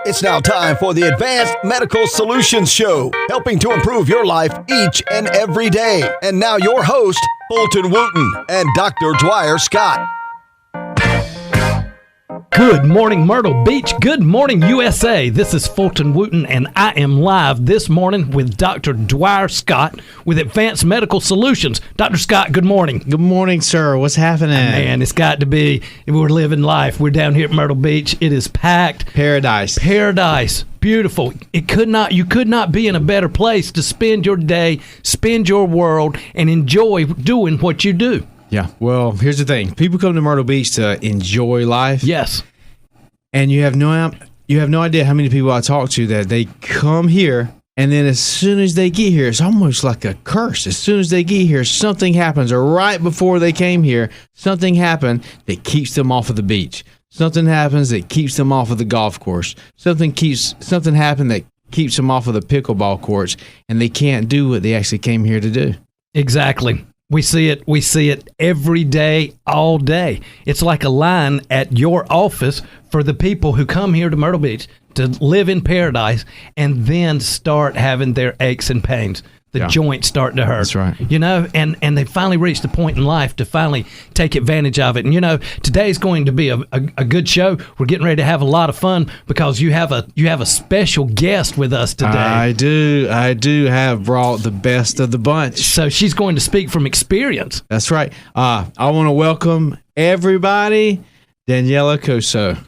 It's now time for the Advanced Medical Solutions Show, helping to improve your life each and every day. And now your host, Fulton Wooten and Dr. Dwyer Scott. Good morning, Myrtle Beach. Good morning, USA. This is Fulton Wooten, and I am live this morning with Dr. Dwyer Scott with Advanced Medical Solutions. Dr. Scott, good morning. Good morning, sir. What's happening? Man, it's got to be. We're living life. We're down here at Myrtle Beach. It is packed. Paradise. Beautiful. You could not be in a better place to spend your day, spend your world, and enjoy doing what you do. Yeah. Well, here's the thing. People come to Myrtle Beach to enjoy life. Yes. And you have no idea how many people I talk to that they come here, and then as soon as they get here, it's almost like a curse. As soon as they get here, something happens, or right before they came here, something happened that keeps them off of the beach. Something happens that keeps them off of the golf course. Something happened that keeps them off of the pickleball courts, and they can't do what they actually came here to do. Exactly. We see it every day, all day. It's like a line at your office for the people who come here to Myrtle Beach to live in paradise and then start having their aches and pains. The joints start to hurt. That's right. You know, and they finally reached the point in life to finally take advantage of it. And, you know, today's going to be a good show. We're getting ready to have a lot of fun because you have a special guest with us today. I do have brought the best of the bunch. So she's going to speak from experience. That's right. I want to welcome everybody, Daniela Coso.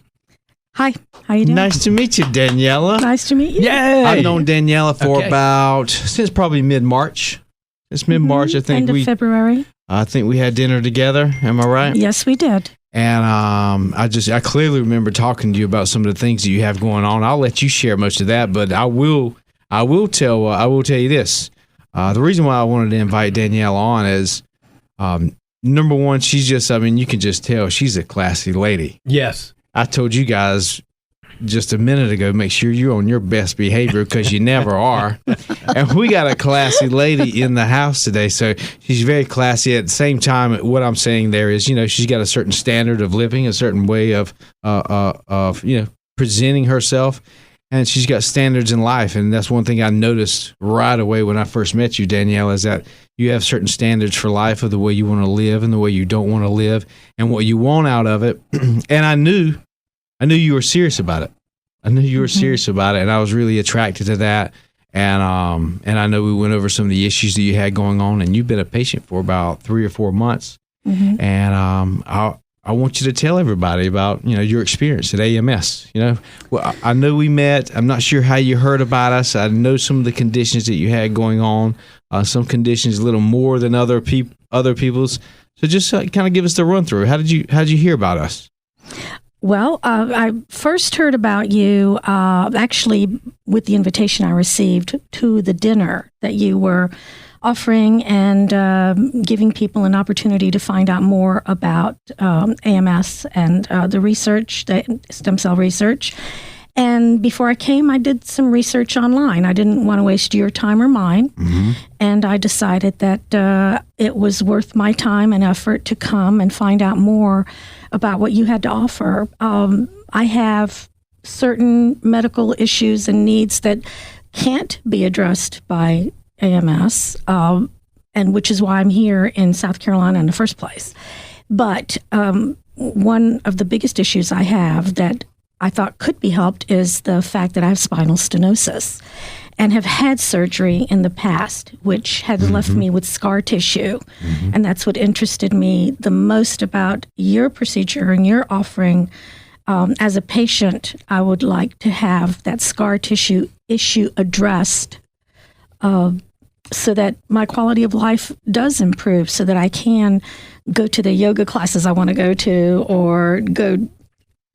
Hi, how you doing? Nice to meet you, Daniela. Nice to meet you. Yay! I've known Daniela for since probably mid-March. It's mid-March, I think. End of February. I think we had dinner together. Am I right? Yes, we did. And I clearly remember talking to you about some of the things that you have going on. I'll let you share most of that, but I will tell you this. The reason why I wanted to invite Daniela on is, number one, she's just, you can just tell she's a classy lady. Yes. I told you guys just a minute ago, make sure you're on your best behavior because you never are. And we got a classy lady in the house today, so she's very classy. At the same time, what I'm saying there is, she's got a certain standard of living, a certain way of presenting herself, and she's got standards in life. And that's one thing I noticed right away when I first met you, Danielle, is that you have certain standards for life of the way you want to live and the way you don't want to live and what you want out of it. And I knew you were serious about it. Serious about it, and I was really attracted to that. And I know we went over some of the issues that you had going on, and you've been a patient for about 3 or 4 months. Mm-hmm. And I want you to tell everybody about your experience at AMS. Well, I know we met. I'm not sure how you heard about us. I know some of the conditions that you had going on. Some conditions a little more than other people's. So just kind of give us the run through. How did you hear about us? Well, I first heard about you actually with the invitation I received to the dinner that you were offering and giving people an opportunity to find out more about AMS and the research, the stem cell research. And before I came, I did some research online. I didn't want to waste your time or mine. Mm-hmm. And I decided that it was worth my time and effort to come and find out more about what you had to offer. I have certain medical issues and needs that can't be addressed by AMS, and which is why I'm here in South Carolina in the first place. But one of the biggest issues I have that I thought could be helped is the fact that I have spinal stenosis and have had surgery in the past, which had left me with scar tissue. Mm-hmm. And that's what interested me the most about your procedure and your offering. As a patient, I would like to have that scar tissue issue addressed so that my quality of life does improve, so that I can go to the yoga classes I want to go to or go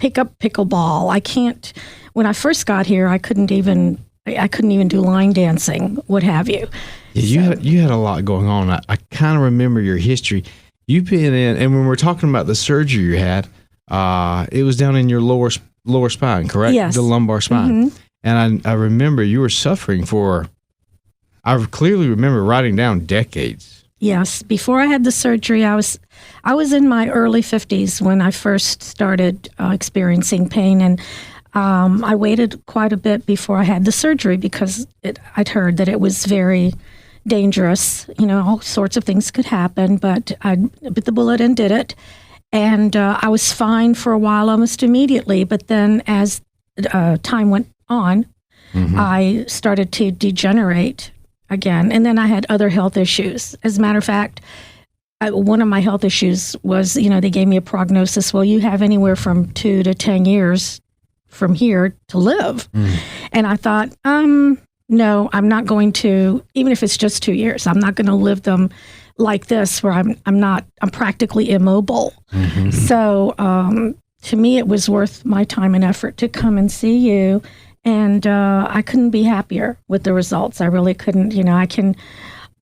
pick up pickleball. I can't. When I first got here, I couldn't even do line dancing, what have you. Yeah, you had a lot going on. I kind of remember your history. You've been in, and when we're talking about the surgery you had, it was down in your lower spine, correct? Yes. The lumbar spine. Mm-hmm. And I remember you were suffering for, I clearly remember writing down decades. Yes. Before I had the surgery, I was in my early 50s when I first started experiencing pain, and I waited quite a bit before I had the surgery because I'd heard that it was very dangerous. All sorts of things could happen, but I bit the bullet and did it. And I was fine for a while, almost immediately. But then as time went on, I started to degenerate again. And then I had other health issues. As a matter of fact, one of my health issues was, they gave me a prognosis. Well, you have anywhere from 2 to 10 years from here to live. And I thought, no, I'm not going to, even if it's just 2 years, I'm not going to live them like this where I'm practically immobile. So to me, it was worth my time and effort to come and see you. And I couldn't be happier with the results. I really couldn't.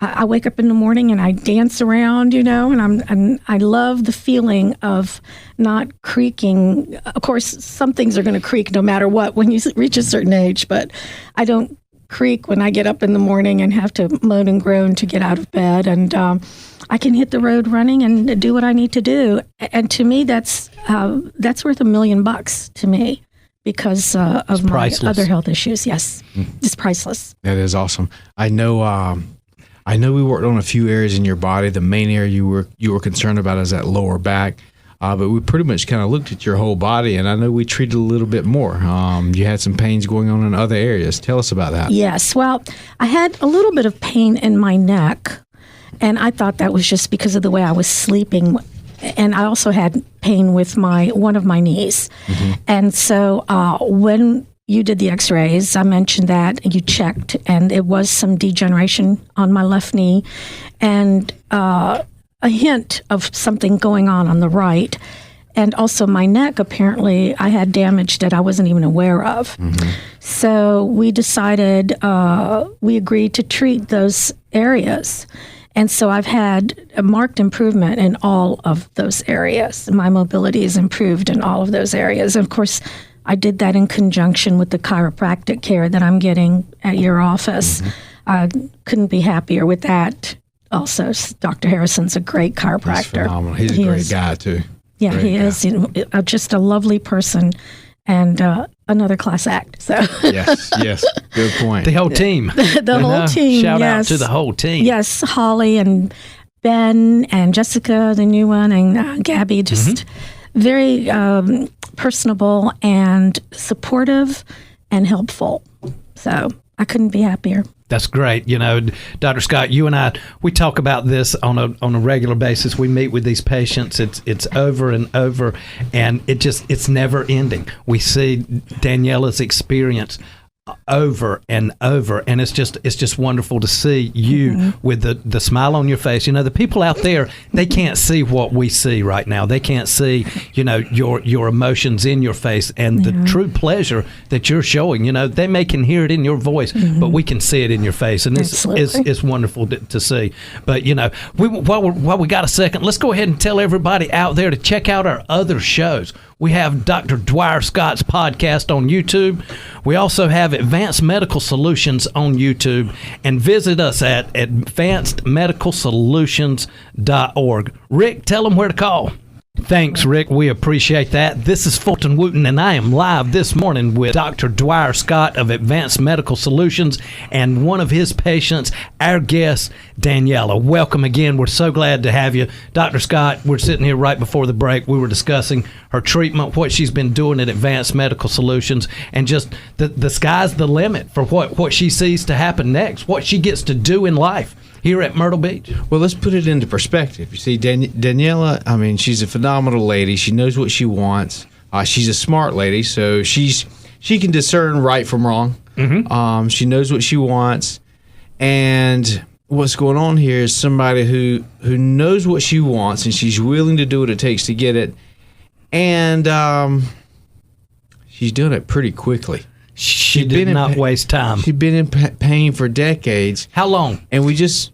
I wake up in the morning and I dance around, and I love the feeling of not creaking. Of course, some things are going to creak no matter what when you reach a certain age, but I don't creak when I get up in the morning and have to moan and groan to get out of bed. And I can hit the road running and do what I need to do. And to me, that's worth $1 million to me. Because of my other health issues. Yes, it's priceless. That is awesome. I know we worked on a few areas in your body. The main area you were concerned about is that lower back. But we pretty much kind of looked at your whole body, and I know we treated a little bit more. You had some pains going on in other areas. Tell us about that. Yes. Well, I had a little bit of pain in my neck, and I thought that was just because of the way I was sleeping. And I also had pain with one of my knees. And so when you did the x-rays, I mentioned that you checked, and it was some degeneration on my left knee and a hint of something going on the right. And also my neck, apparently, I had damage that I wasn't even aware of. So we decided, we agreed to treat those areas. And so I've had a marked improvement in all of those areas. My mobility is improved in all of those areas. And of course, I did that in conjunction with the chiropractic care that I'm getting at your office. I couldn't be happier with that. Also, Dr. Harrison's a great chiropractor. He's phenomenal. He's a great guy, too. Yeah, he is. Just a lovely person. And another class act. So yes, good point. The whole team. The whole team. Shout out to the whole team. Yes, Holly and Ben and Jessica, the new one, and Gabby, just very personable and supportive and helpful. So I couldn't be happier. That's great. Dr. Scott, you and I, we talk about this on a regular basis. We meet with these patients. It's over and over, and it's never ending. We see Daniela's experience over and over, and it's just wonderful to see you with the smile on your face. The people out there, they can't see what we see right now. They can't see your emotions in your face and the true pleasure that you're showing. They may can hear it in your voice, but we can see it in your face, and it's wonderful to see. But while we got a second, let's go ahead and tell everybody out there to check out our other shows. We have Dr. Dwyer Scott's podcast on YouTube. We also have Advanced Medical Solutions on YouTube. And visit us at advancedmedicalsolutions.org. Rick, tell them where to call. Thanks, Rick. We appreciate that. This is Fulton Wooten, and I am live this morning with Dr. Dwyer Scott of Advanced Medical Solutions and one of his patients, our guest, Daniela. Welcome again. We're so glad to have you. Dr. Scott, we're sitting here right before the break. We were discussing her treatment, what she's been doing at Advanced Medical Solutions, and just the sky's the limit for what she sees to happen next, what she gets to do in life here at Myrtle Beach. Well, let's put it into perspective. You see, Daniela, she's a phenomenal lady. She knows what she wants. She's a smart lady, so she can discern right from wrong. She knows what she wants. And what's going on here is somebody who knows what she wants, and she's willing to do what it takes to get it. And she's doing it pretty quickly. She did not waste time. She'd been in pain for decades. How long? And we just...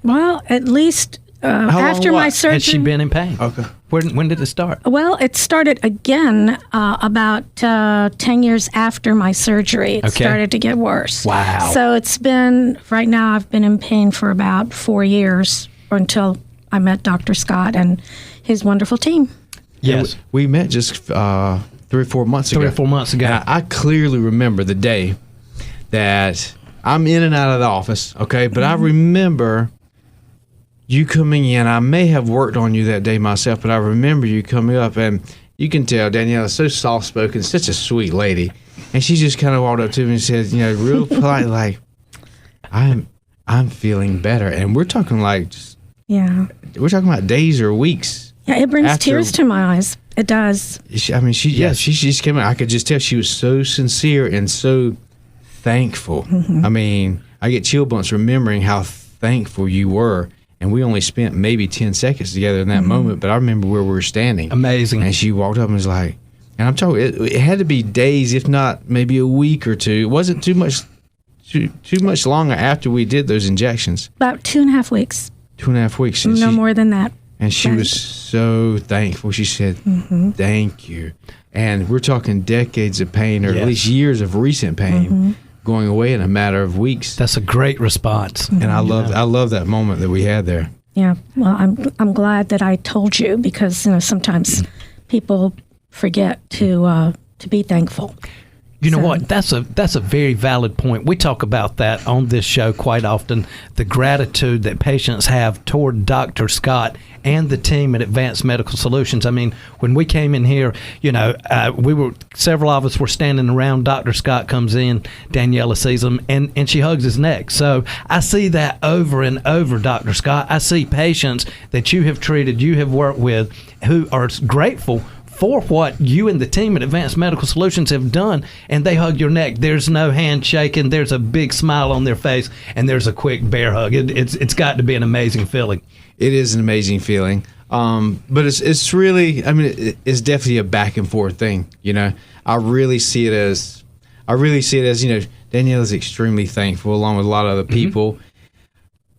Well, at least after my surgery. Has she been in pain? Okay. When did it start? Well, it started again about 10 years after my surgery. It started to get worse. Wow. So it's been, right now I've been in pain for about 4 years until I met Dr. Scott and his wonderful team. Yes. We met just 3 3 or 4 months ago. 3 or 4 months ago. And I clearly remember the day that I'm in and out of the office, okay? But I remember you coming in. I may have worked on you that day myself, but I remember you coming up, and you can tell Danielle is so soft-spoken, such a sweet lady. And she just kind of walked up to me and said, real polite, like, I'm feeling better. And we're talking we're talking about days or weeks. Yeah, it brings tears to my eyes. It does. She just came in. I could just tell she was so sincere and so thankful. Mm-hmm. I get chill bumps remembering how thankful you were. And we only spent maybe 10 seconds together in that moment, but I remember where we were standing. Amazing. And she walked up and was like, and I'm talking, it had to be days, if not maybe a week or two. It wasn't too much longer after we did those injections. About 2.5 weeks. 2.5 weeks. No more than that. And she was so thankful. She said, thank you. And we're talking decades of pain, or at least years of recent pain, going away in a matter of weeks. That's a great response. And I love that moment that we had there. Yeah. Well, I'm glad that I told you, because sometimes people forget to be thankful. You know what? That's a very valid point. We talk about that on this show quite often, the gratitude that patients have toward Dr. Scott and the team at Advanced Medical Solutions. When we came in here, several of us were standing around. Dr. Scott comes in, Daniela sees him, and she hugs his neck. So I see that over and over, Dr. Scott. I see patients that you have treated, you have worked with, who are grateful for what you and the team at Advanced Medical Solutions have done, and they hug your neck. There's no handshaking. There's a big smile on their face, and there's a quick bear hug. It's got to be an amazing feeling. It is an amazing feeling, but it's really, it's definitely a back and forth thing. I really see it as, Danielle is extremely thankful, along with a lot of other people.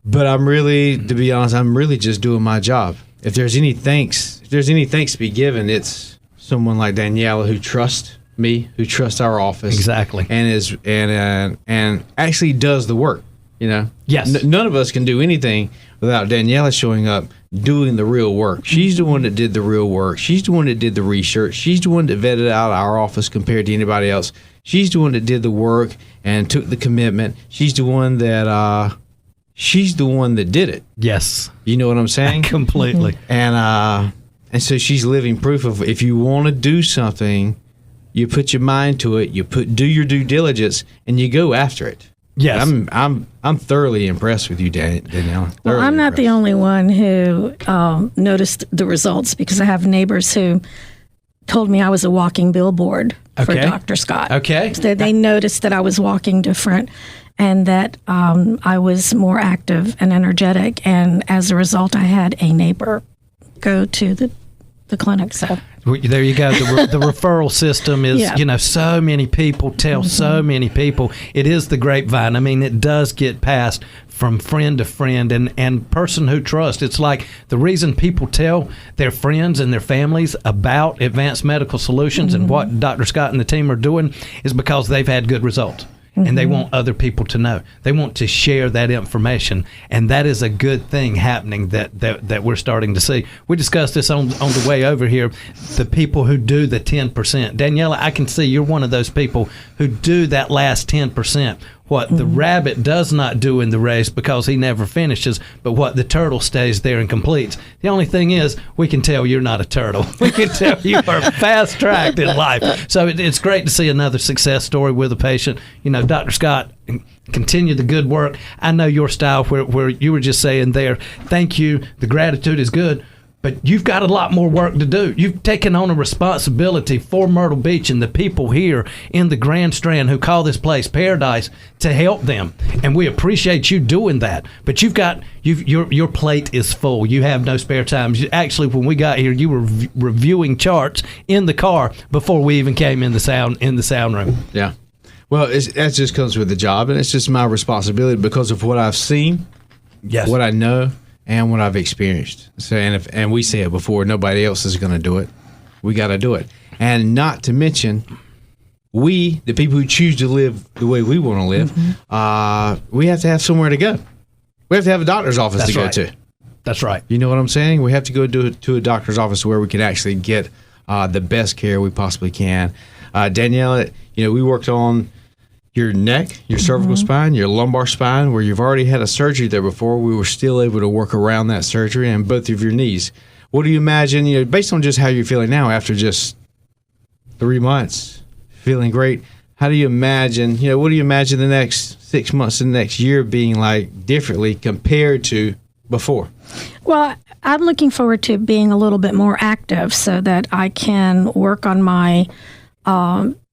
But to be honest, I'm really just doing my job. If there's any thanks to be given, it's someone like Daniela who trusts me, who trusts our office, exactly, and actually does the work. Yes. None of us can do anything without Daniela showing up, doing the real work. She's the one that did the real work. She's the one that did the research. She's the one that vetted out our office compared to anybody else. She's the one that did the work and took the commitment. She's the one that did it. Yes. You know what I'm saying? Completely. And so she's living proof of, if you want to do something, you put your mind to it, do your due diligence, and you go after it. Yes. I'm thoroughly impressed with you, Danielle. Well, I'm not the only one who noticed the results, because I have neighbors who told me I was a walking billboard for Dr. Scott. Okay. So they noticed that I was walking different, and that I was more active and energetic. And as a result, I had a neighbor go to the clinic. So there you go. The referral system is, so many people tell so many people. It is the grapevine. It does get passed from friend to friend and person who trusts. It's like the reason people tell their friends and their families about Advanced Medical Solutions and what Dr. Scott and the team are doing is because they've had good results. And they want other people to know. They want to share that information, and that is a good thing happening that we're starting to see. We discussed this on the way over here. The people who do the 10%. Daniela, I can see you're one of those people who do that last 10%. What the rabbit does not do in the race, because he never finishes, but what the turtle stays there and completes. The only thing is, we can tell you're not a turtle. We can tell you are fast-tracked in life. So it's great to see another success story with a patient. Dr. Scott, continue the good work. I know your style where you were just saying there, thank you, the gratitude is good, but you've got a lot more work to do. You've taken on a responsibility for Myrtle Beach and the people here in the Grand Strand who call this place paradise to help them. And we appreciate you doing that. But your plate is full. You have no spare time. Actually, when we got here, you were reviewing charts in the car before we even came in the sound room. Yeah. Well, that just comes with the job, and it's just my responsibility because of what I've seen, what I know, and what I've experienced. So, and we say it before, nobody else is going to do it. We got to do it. And not to mention, the people who choose to live the way we want to live, we have to have somewhere to go. We have to have a doctor's office to go to. That's right. You know what I'm saying? We have to go to a doctor's office where we can actually get the best care we possibly can. Danielle, we worked on your neck, your cervical spine, your lumbar spine, where you've already had a surgery there before. We were still able to work around that surgery, and both of your knees. What do you imagine, based on just how you're feeling now after just 3 months, feeling great? How do you imagine, what do you imagine the next 6 months, the next year being like differently compared to before? Well, I'm looking forward to being a little bit more active so that I can work on my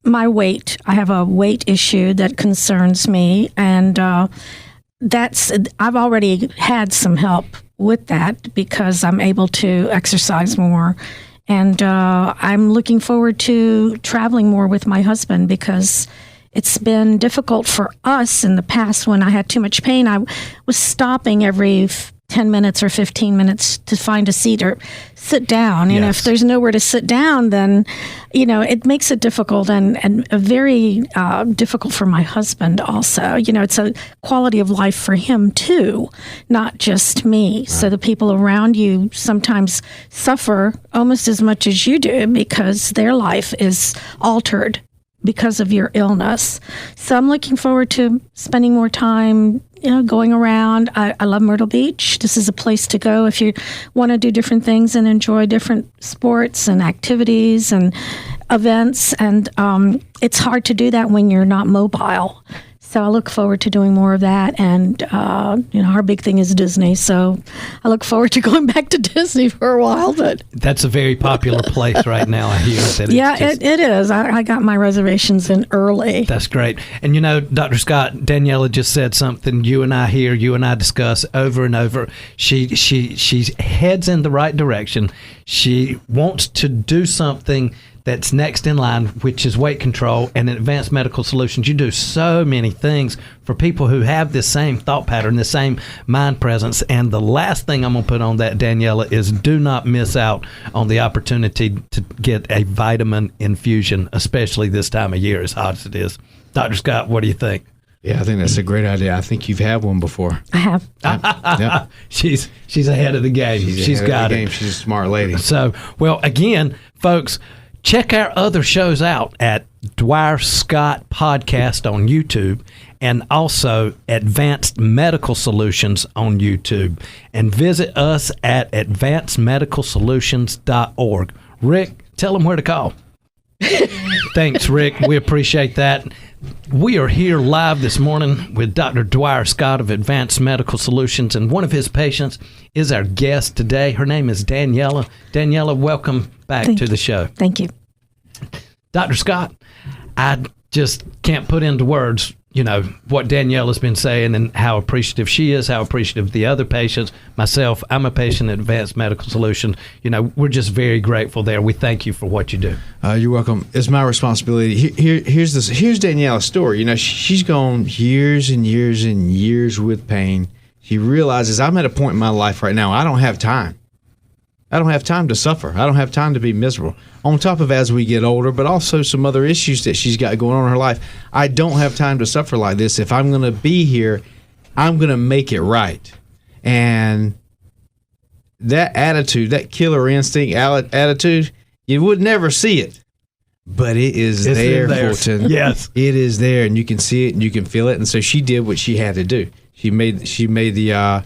weight. I have a weight issue that concerns me, and I've already had some help with that because I'm able to exercise more. And I'm looking forward to traveling more with my husband because it's been difficult for us in the past when I had too much pain. I was stopping every 10 minutes or 15 minutes to find a seat or sit down. And if there's nowhere to sit down, then, it makes it difficult and very difficult for my husband also. It's a quality of life for him too, not just me. Right. So the people around you sometimes suffer almost as much as you do because their life is altered because of your illness. So I'm looking forward to spending more time going around. I love Myrtle Beach. This is a place to go if you want to do different things and enjoy different sports and activities and events. And it's hard to do that when you're not mobile. So I look forward to doing more of that. And, our big thing is Disney. So I look forward to going back to Disney for a while. But that's a very popular place right now. I hear that. Yeah, it is. I got my reservations in early. That's great. And, Dr. Scott, Daniela just said something you and I discuss over and over. She heads in the right direction. She wants to do something that's next in line, which is weight control and Advanced Medical Solutions. You do so many things for people who have this same thought pattern, the same mind presence. And the last thing I'm going to put on that, Daniela, is do not miss out on the opportunity to get a vitamin infusion, especially this time of year, as hot as it is. Dr. Scott, what do you think? Yeah, I think that's a great idea. I think you've had one before. I have. Yep. She's ahead of the game. She's got it. She's a smart lady. So, well, again, folks, check our other shows out at Dwyer Scott Podcast on YouTube and also Advanced Medical Solutions on YouTube. And visit us at advancedmedicalsolutions.org. Rick, tell them where to call. Thanks, Rick. We appreciate that. We are here live this morning with Dr. Dwyer Scott of Advanced Medical Solutions, and one of his patients is our guest today. Her name is Daniela. Daniela, welcome back to the show. Thank you. Dr. Scott, I just can't put into words, what Daniela's been saying and how appreciative she is, how appreciative the other patients. Myself, I'm a patient at Advanced Medical Solutions. We're just very grateful there. We thank you for what you do. You're welcome. It's my responsibility. Here's Daniela's story. She's gone years and years and years with pain. She realizes I'm at a point in my life right now, I don't have time. I don't have time to suffer. I don't have time to be miserable. On top of as we get older, but also some other issues that she's got going on in her life. I don't have time to suffer like this. If I'm going to be here, I'm going to make it right. And that attitude, that killer instinct attitude, you would never see it. But it is there, Fulton. Yes. It is there, and you can see it and you can feel it. And so she did what she had to do. She made the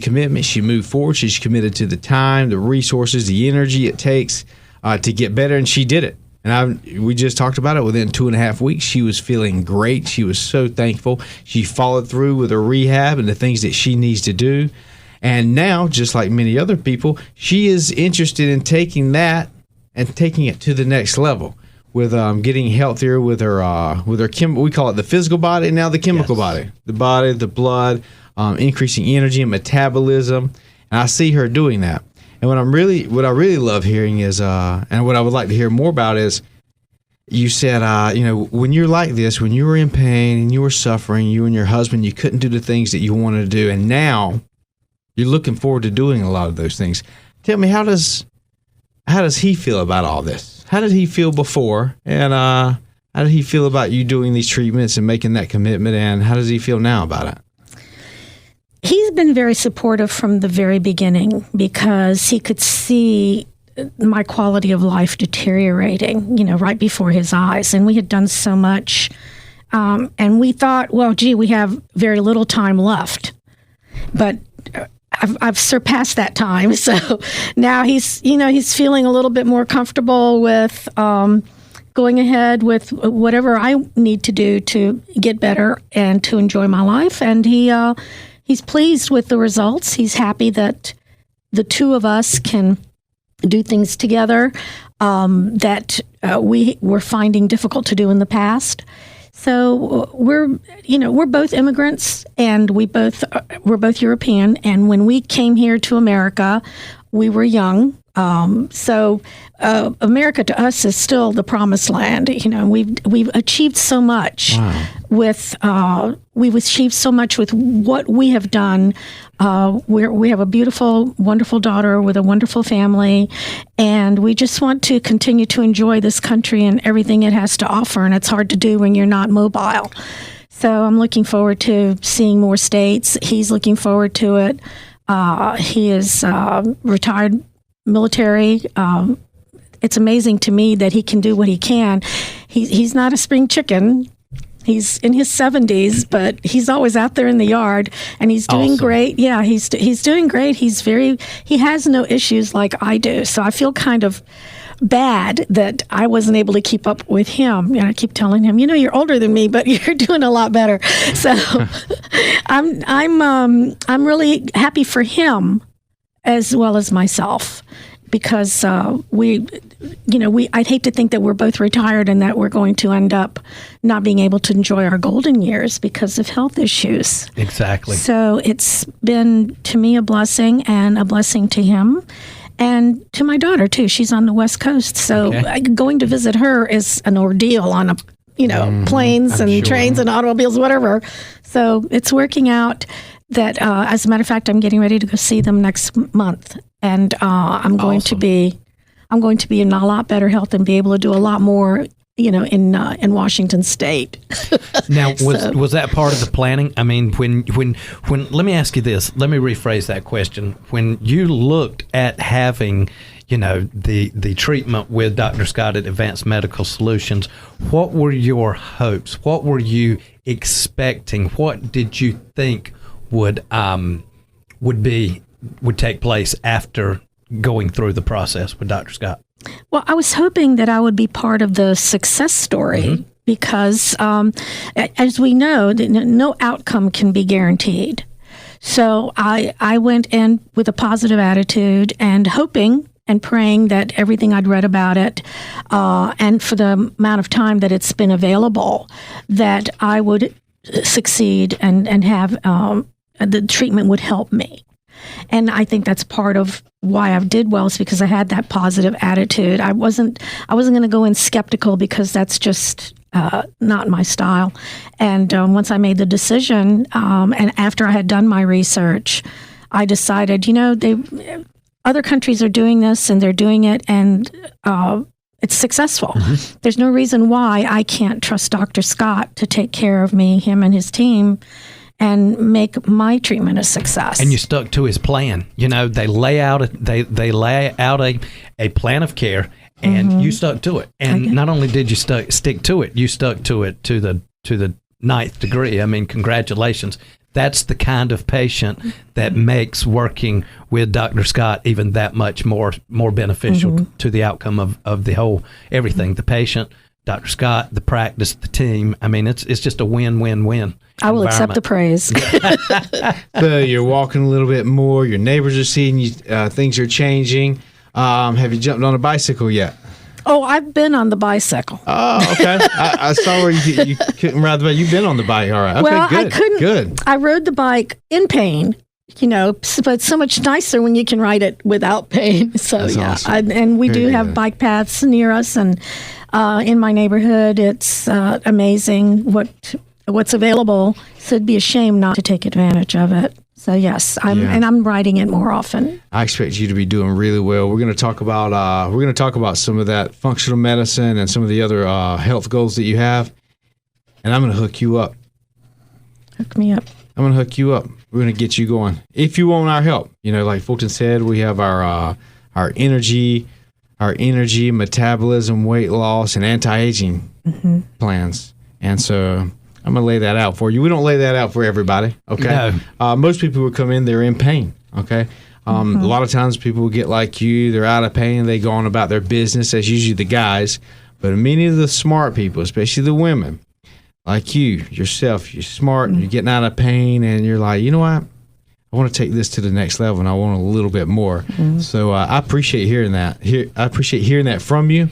commitment. She moved forward. She's committed to the time, the resources, the energy it takes to get better, and she did it. And we just talked about it. Within 2.5 weeks, she was feeling great. She was so thankful. She followed through with her rehab and the things that she needs to do. And now, just like many other people, she is interested in taking that and taking it to the next level with getting healthier with her we call it the physical body, and now the chemical body, the blood, increasing energy and metabolism. And I see her doing that. And what I really love hearing is, and what I would like to hear more about is, you said, when you're like this, when you were in pain and you were suffering, you and your husband, you couldn't do the things that you wanted to do, and now you're looking forward to doing a lot of those things. Tell me, how does he feel about all this? How did he feel before, and how did he feel about you doing these treatments and making that commitment, and how does he feel now about it? He's been very supportive from the very beginning because he could see my quality of life deteriorating, right before his eyes. And we had done so much. And we thought, well, gee, we have very little time left. But I've surpassed that time. So now he's feeling a little bit more comfortable with going ahead with whatever I need to do to get better and to enjoy my life. And he's pleased with the results. He's happy that the two of us can do things together that we were finding difficult to do in the past. So we're both immigrants, and we're both European. And when we came here to America, we were young. So America to us is still the promised land. We've achieved so much. Wow. We've achieved so much with what we have done. We have a beautiful, wonderful daughter with a wonderful family, and we just want to continue to enjoy this country and everything it has to offer. And it's hard to do when you're not mobile. So I'm looking forward to seeing more states. He's looking forward to it. He is retired military. It's amazing to me that he can do what he can. He's not a spring chicken. He's in his 70s, but he's always out there in the yard, and he's doing awesome. Great. Yeah, he's doing great. He has no issues like I do. So I feel kind of bad that I wasn't able to keep up with him. I keep telling him, you're older than me, but you're doing a lot better. So I'm really happy for him as well as myself, because I'd hate to think that we're both retired and that we're going to end up not being able to enjoy our golden years because of health issues. Exactly. So it's been, to me, a blessing, and a blessing to him and to my daughter, too. She's on the West Coast. So going to visit her is an ordeal on planes and trains and automobiles, whatever. So it's working out. That, as a matter of fact, I'm getting ready to go see them next month, and I'm going to be in a lot better health and be able to do a lot more, in Washington State. Now, was that part of the planning? I mean, when let me ask you this. Let me rephrase that question. When you looked at having, the treatment with Dr. Scott at Advanced Medical Solutions, what were your hopes? What were you expecting? What did you think would take place after going through the process with Dr. Scott? Well, I was hoping that I would be part of the success story, because as we know, no outcome can be guaranteed. So I went in with a positive attitude and hoping and praying that everything I'd read about it, and for the amount of time that it's been available, that I would succeed and have the treatment would help me. And I think that's part of why I did well, is because I had that positive attitude. I wasn't going to go in skeptical, because that's just not my style. And once I made the decision, and after I had done my research, I decided, other countries are doing this, and they're doing it, and it's successful. Mm-hmm. There's no reason why I can't trust Dr. Scott to take care of me, him and his team, and make my treatment a success. And you stuck to his plan. They lay out a plan of care, and you stuck to it. And not only did you stick to it, you stuck to it to the ninth degree. I mean, congratulations. That's the kind of patient that makes working with Dr. Scott even that much more beneficial to the outcome of the whole everything. The patient, Dr. Scott, the practice, the team. I mean, it's just a win-win-win. I will accept the praise. So you're walking a little bit more. Your neighbors are seeing you. Things are changing. Have you jumped on a bicycle yet? Oh, I've been on the bicycle. Oh, okay. I saw where you couldn't ride the bike. You've been on the bike. All right. Okay, well, good. I couldn't. Good. I rode the bike in pain, but it's so much nicer when you can ride it without pain. So, that's awesome. And we Very do have good. bike paths near us, and in my neighborhood, it's amazing what's available. So it'd be a shame not to take advantage of it. So yes, I'm riding it more often. I expect you to be doing really well. We're going to talk about some of that functional medicine and some of the other health goals that you have, and I'm going to hook you up. Hook me up. I'm going to hook you up. We're going to get you going. If you want our help, like Fulton said, we have our energy our energy, metabolism, weight loss, and anti-aging plans. And so I'm going to lay that out for you. We don't lay that out for everybody, okay? No. Most people will come in, they're in pain, okay? A lot of times people will get like you, they're out of pain, they go on about their business. That's usually the guys. But many of the smart people, especially the women, like you, yourself, you're smart, and you're getting out of pain, and you're like, you know what? I want to take this to the next level, and I want a little bit more. So I appreciate hearing that. I appreciate hearing that from you.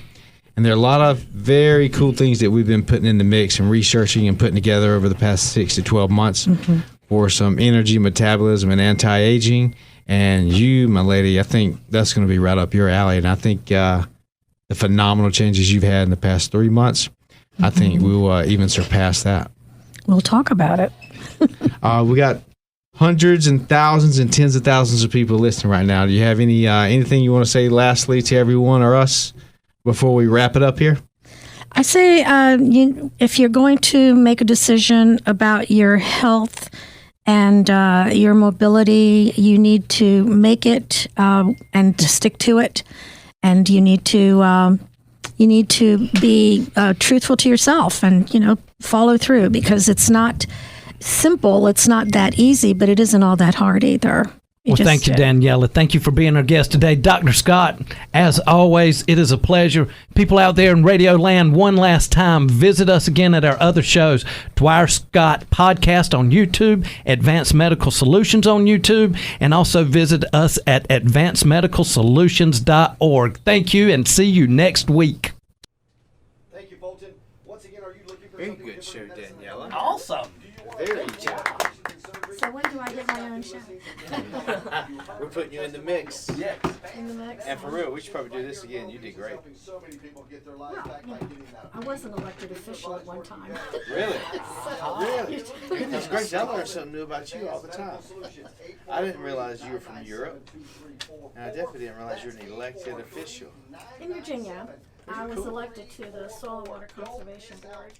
And there are a lot of very cool things that we've been putting in the mix and researching and putting together over the past 6 to 12 months for some energy, metabolism, and anti-aging. And you, my lady, I think that's going to be right up your alley. And I think the phenomenal changes you've had in the past 3 months, I think we will even surpass that. We'll talk about it. We got hundreds and thousands and tens of thousands of people listening right now. Do you have anything you want to say lastly to everyone or us before we wrap it up here? I say if you're going to make a decision about your health and your mobility, you need to make it and to stick to it, and you need to be truthful to yourself and follow through, because it's not simple, it's not that easy, but it isn't all that hard either. Thank you, Daniela. Thank you for being our guest today. Dr. Scott, as always, it is a pleasure. People out there in Radio Land, one last time, visit us again at our other shows. Dwyer Scott Podcast on YouTube, Advanced Medical Solutions on YouTube, and also visit us at advancedmedicalsolutions.org. Thank you, and see you next week. Thank you, Fulton. Once again, are you looking for Very something good show, different? Daniela. Awesome. Very good. So when do I get my own show? We're putting you in the mix. Yes. In the next And for real, we should probably do this again. You did great. So many people get their lives back by getting that. I was an elected official at one time. Really? Really? Goodness gracious, I learn something new about you all the time. I didn't realize you were from Europe. And I definitely didn't realize you were an elected official. In Virginia, I was elected to the Soil and Water Conservation Board.